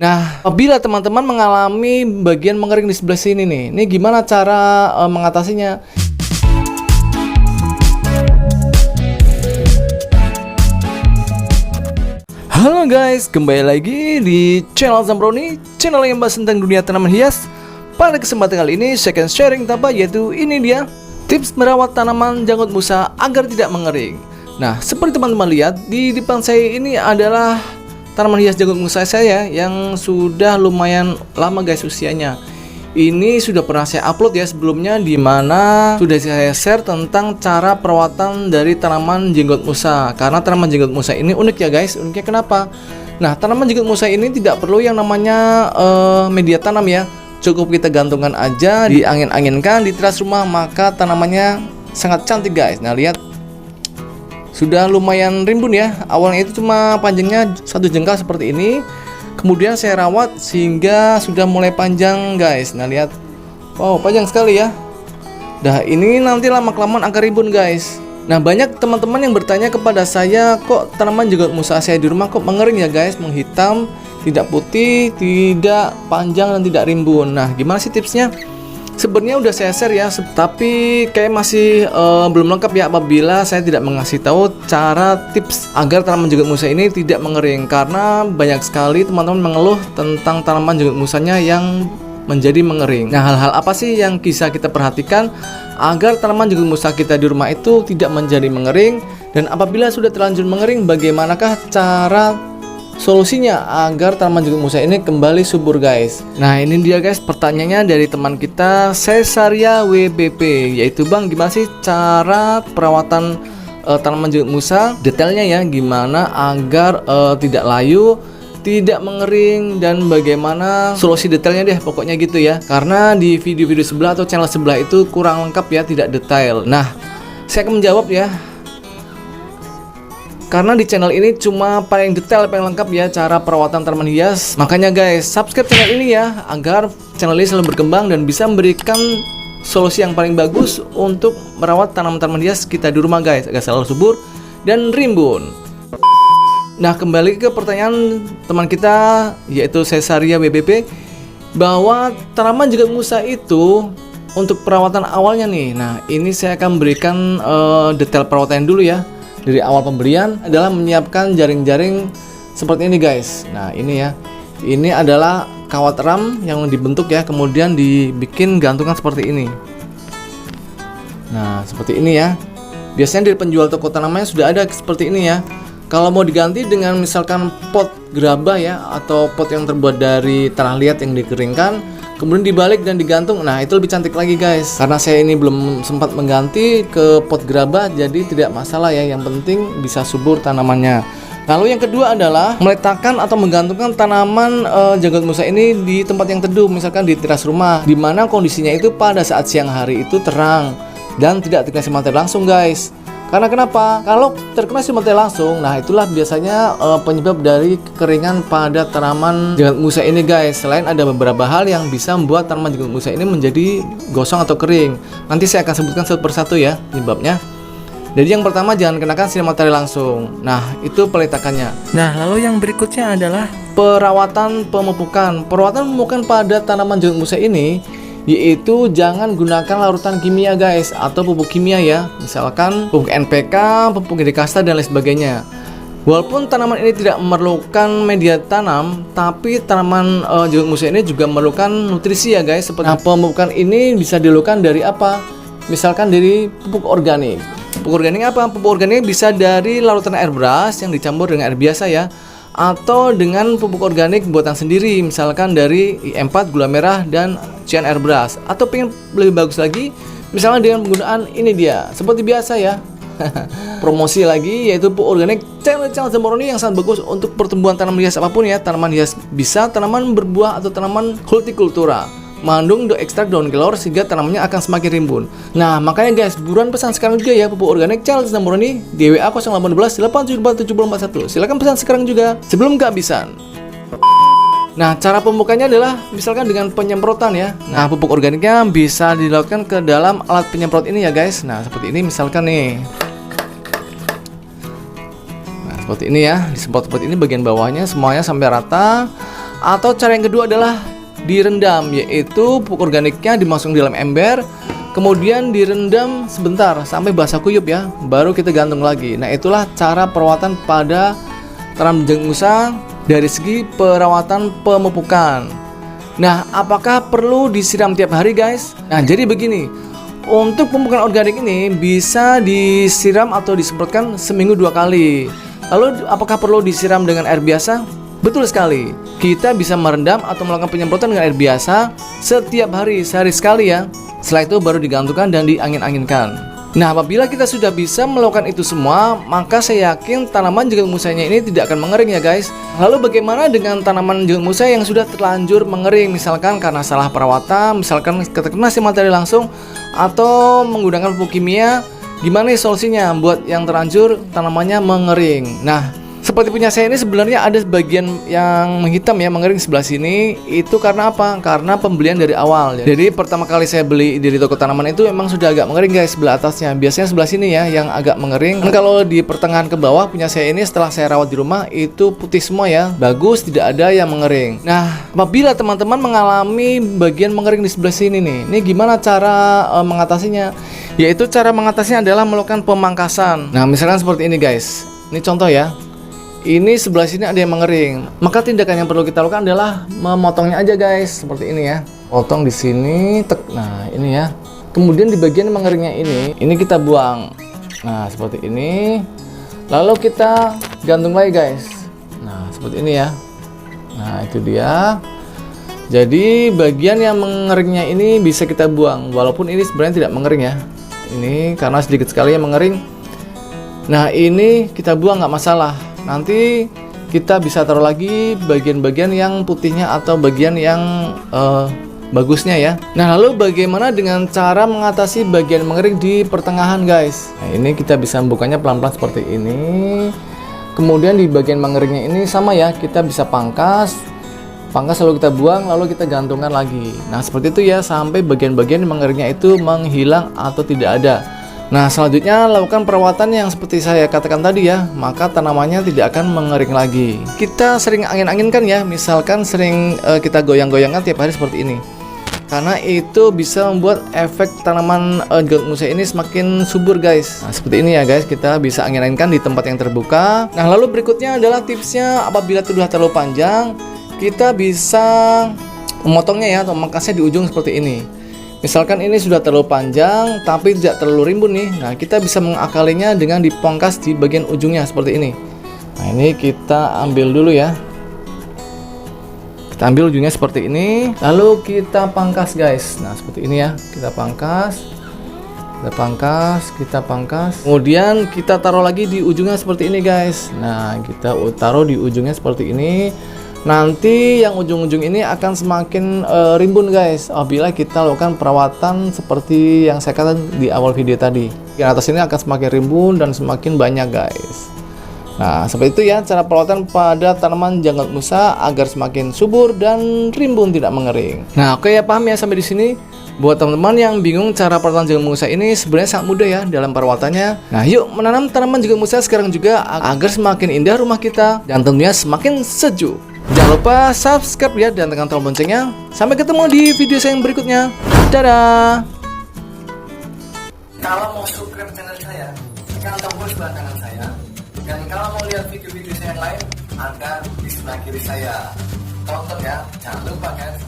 Nah, apabila teman-teman mengalami bagian mengering di sebelah sini nih, ini gimana cara mengatasinya? Halo guys, kembali lagi di channel Zambroni, channel yang bahas tentang dunia tanaman hias. Pada kesempatan kali ini, saya akan sharing tanpa, yaitu ini dia tips merawat tanaman janggut musa agar tidak mengering. Nah, seperti teman-teman lihat, di depan saya ini adalah tanaman hias janggut musa saya yang sudah lumayan lama guys usianya. Ini sudah pernah saya upload ya sebelumnya, di mana sudah saya share tentang cara perawatan dari tanaman jenggot musa. Karena tanaman jenggot musa ini unik ya guys. Uniknya kenapa? Nah, tanaman jenggot musa ini tidak perlu yang namanya media tanam ya. Cukup kita gantungkan aja, diangin-anginkan di teras rumah, maka tanamannya sangat cantik guys. Nah, lihat, sudah lumayan rimbun ya. Awalnya itu cuma panjangnya satu jengkal seperti ini. Kemudian saya rawat sehingga sudah mulai panjang guys. Nah, lihat. Wow, panjang sekali ya. Dah, ini nanti lama-kelamaan akan rimbun guys. Nah, banyak teman-teman yang bertanya kepada saya, kok tanaman jenggot musa saya di rumah kok mengering ya guys, menghitam, tidak putih, tidak panjang dan tidak rimbun. Nah, gimana sih tipsnya? Sebenarnya udah saya share ya, tapi kayak masih belum lengkap ya apabila saya tidak mengasih tahu cara tips agar tanaman jenggot musa ini tidak mengering. Karena banyak sekali teman-teman mengeluh tentang tanaman jenggot musanya yang menjadi mengering. Nah, hal-hal apa sih yang bisa kita perhatikan agar tanaman jenggot musa kita di rumah itu tidak menjadi mengering? Dan apabila sudah terlanjur mengering, bagaimanakah cara solusinya agar tanaman jenggot musa ini kembali subur guys? Nah, ini dia guys pertanyaannya dari teman kita Cesaria WBP, yaitu bang, gimana sih cara perawatan tanaman jenggot musa detailnya ya, gimana agar tidak layu, tidak mengering, dan bagaimana solusi detailnya deh pokoknya gitu ya. Karena di video-video sebelah atau channel sebelah itu kurang lengkap ya, tidak detail. Nah, saya akan menjawab ya, karena di channel ini cuma paling detail, paling lengkap ya cara perawatan tanaman hias. Makanya guys, subscribe channel ini ya, agar channel ini selalu berkembang dan bisa memberikan solusi yang paling bagus untuk merawat tanaman-tanaman hias kita di rumah guys, agar selalu subur dan rimbun. Nah, kembali ke pertanyaan teman kita, yaitu Cesaria WBP, bahwa tanaman jenggot musa itu untuk perawatan awalnya nih. Nah, ini saya akan berikan detail perawatan dulu ya. Dari awal pembelian adalah menyiapkan jaring-jaring seperti ini guys. Nah, ini ya, ini adalah kawat ram yang dibentuk ya, kemudian dibikin gantungan seperti ini. Nah, seperti ini ya. Biasanya dari penjual toko tanamannya sudah ada seperti ini ya. Kalau mau diganti dengan misalkan pot gerabah ya, atau pot yang terbuat dari tanah liat yang dikeringkan, kemudian dibalik dan digantung, nah itu lebih cantik lagi guys. Karena saya ini belum sempat mengganti ke pot gerabah, jadi tidak masalah ya, yang penting bisa subur tanamannya. Lalu yang kedua adalah meletakkan atau menggantungkan tanaman janggut musa ini di tempat yang teduh, misalkan di teras rumah, dimana kondisinya itu pada saat siang hari itu terang dan tidak terkena sinar matahari langsung guys. Karena kenapa? Kalau terkena sinar matahari langsung, nah itulah biasanya penyebab dari kekeringan pada tanaman janggut musa ini guys. Selain ada beberapa hal yang bisa membuat tanaman janggut musa ini menjadi gosong atau kering. Nanti saya akan sebutkan satu persatu ya penyebabnya. Jadi yang pertama, jangan kenakan sinar matahari langsung. Nah, itu peletakannya. Nah, lalu yang berikutnya adalah perawatan pemupukan. Perawatan pemupukan pada tanaman janggut musa ini yaitu jangan gunakan larutan kimia guys, atau pupuk kimia ya, misalkan pupuk NPK, pupuk Dikasta dan lain sebagainya. Walaupun tanaman ini tidak memerlukan media tanam, tapi tanaman janggut musa ini juga memerlukan nutrisi ya guys. Nah, pemupukan ini bisa dilakukan dari apa? Misalkan dari pupuk organik. Pupuk organik apa? Pupuk organik bisa dari larutan air beras yang dicampur dengan air biasa ya, atau dengan pupuk organik buatan sendiri, misalkan dari IM4, gula merah, dan cian air beras. Atau pengen lebih bagus lagi, misalnya dengan penggunaan ini dia, seperti biasa ya. Promosi lagi, yaitu pupuk organik channel Zambroni yang sangat bagus untuk pertumbuhan tanaman hias apapun ya. Tanaman hias bisa tanaman berbuah atau tanaman hortikultura, mengandung ekstrak daun kelor sehingga tanamannya akan semakin rimbun. Nah, makanya guys, buruan pesan sekarang juga ya pupuk organik channel Zambroni di WA 018 874 7041. Silakan pesan sekarang juga sebelum kehabisan. Nah, cara pembukaannya adalah misalkan dengan penyemprotan ya. Nah, pupuk organiknya bisa dilakukan ke dalam alat penyemprot ini ya guys. Nah, seperti ini misalkan nih. Nah, seperti ini ya, disemprot seperti ini bagian bawahnya semuanya sampai rata. Atau cara yang kedua adalah direndam, yaitu pupuk organiknya dimasukkan di dalam ember, kemudian direndam sebentar sampai basah kuyup ya, baru kita gantung lagi. Nah, itulah cara perawatan pada tanaman jenggot musa dari segi perawatan pemupukan. Nah, apakah perlu disiram tiap hari guys? Nah, jadi begini, untuk pemupukan organik ini bisa disiram atau disemprotkan seminggu 2 kali. Lalu apakah perlu disiram dengan air biasa? Betul sekali, kita bisa merendam atau melakukan penyemprotan dengan air biasa setiap hari, sehari sekali ya. Setelah itu baru digantungkan dan diangin-anginkan. Nah, apabila kita sudah bisa melakukan itu semua, maka saya yakin tanaman jenggot musanya ini tidak akan mengering ya guys. Lalu bagaimana dengan tanaman jenggot musa yang sudah terlanjur mengering, misalkan karena salah perawatan, misalkan terkena matahari langsung, atau menggunakan pupuk kimia? Gimana solusinya buat yang terlanjur tanamannya mengering? Nah, seperti punya saya ini sebenarnya ada bagian yang menghitam ya, mengering sebelah sini. Itu karena apa? Karena pembelian dari awal. Jadi pertama kali saya beli dari toko tanaman itu emang sudah agak mengering guys sebelah atasnya. Biasanya sebelah sini ya yang agak mengering. Dan kalau di pertengahan ke bawah punya saya ini setelah saya rawat di rumah itu putih semua ya. Bagus, tidak ada yang mengering. Nah, apabila teman-teman mengalami bagian mengering di sebelah sini nih, ini gimana cara mengatasinya? Yaitu cara mengatasinya adalah melakukan pemangkasan. Nah, misalkan seperti ini guys. Ini contoh ya. Ini sebelah sini ada yang mengering. Maka tindakan yang perlu kita lakukan adalah memotongnya aja guys, seperti ini ya. Potong di sini, tek. Nah, ini ya. Kemudian di bagian mengeringnya ini kita buang. Nah, seperti ini. Lalu kita gantung lagi guys. Nah, seperti ini ya. Nah, itu dia. Jadi bagian yang mengeringnya ini bisa kita buang, walaupun ini sebenarnya tidak mengering ya. Ini karena sedikit sekali yang mengering. Nah, ini kita buang nggak masalah. Nanti kita bisa taruh lagi bagian-bagian yang putihnya atau bagian yang bagusnya ya. Nah, lalu bagaimana dengan cara mengatasi bagian mengering di pertengahan guys? Nah, ini kita bisa membukanya pelan-pelan seperti ini. Kemudian di bagian mengeringnya ini sama ya, kita bisa pangkas lalu kita buang, lalu kita gantungkan lagi. Nah, seperti itu ya, sampai bagian-bagian mengeringnya itu menghilang atau tidak ada. Nah, selanjutnya lakukan perawatan yang seperti saya katakan tadi ya, maka tanamannya tidak akan mengering lagi. Kita sering angin-anginkan ya, misalkan sering kita goyang-goyangkan tiap hari seperti ini. Karena itu bisa membuat efek tanaman jenggot musa ini semakin subur guys. Nah, seperti ini ya guys, kita bisa angin-anginkan di tempat yang terbuka. Nah, lalu berikutnya adalah tipsnya, apabila sudah terlalu panjang, kita bisa memotongnya ya, atau memangkasnya di ujung seperti ini. Misalkan ini sudah terlalu panjang tapi tidak terlalu rimbun nih. Nah, kita bisa mengakalinya dengan dipangkas di bagian ujungnya seperti ini. Nah, ini kita ambil dulu ya. Kita ambil ujungnya seperti ini, lalu kita pangkas guys. Nah, seperti ini ya. Kita pangkas. Kemudian kita taruh lagi di ujungnya seperti ini guys. Nah, kita taruh di ujungnya seperti ini. Nanti yang ujung-ujung ini akan semakin rimbun guys apabila kita lakukan perawatan seperti yang saya katakan di awal video tadi. Yang atas ini akan semakin rimbun dan semakin banyak guys. Nah, seperti itu ya cara perawatan pada tanaman jenggot musa agar semakin subur dan rimbun tidak mengering. Nah, oke ya, paham ya sampai di sini? Buat teman-teman yang bingung cara perawatan jenggot musa ini sebenarnya sangat mudah ya dalam perawatannya. Nah, yuk menanam tanaman jenggot musa sekarang juga agar semakin indah rumah kita dan tentunya semakin sejuk. Jangan lupa subscribe ya dan tekan tombol loncengnya. Sampai ketemu di video saya yang berikutnya. Dadah. Kalau mau subscribe channel saya, tekan tombol sebelah kanan saya. Dan kalau mau lihat video-video saya yang lain, ada di sebelah kiri saya. Tonton ya, jangan lupa guys.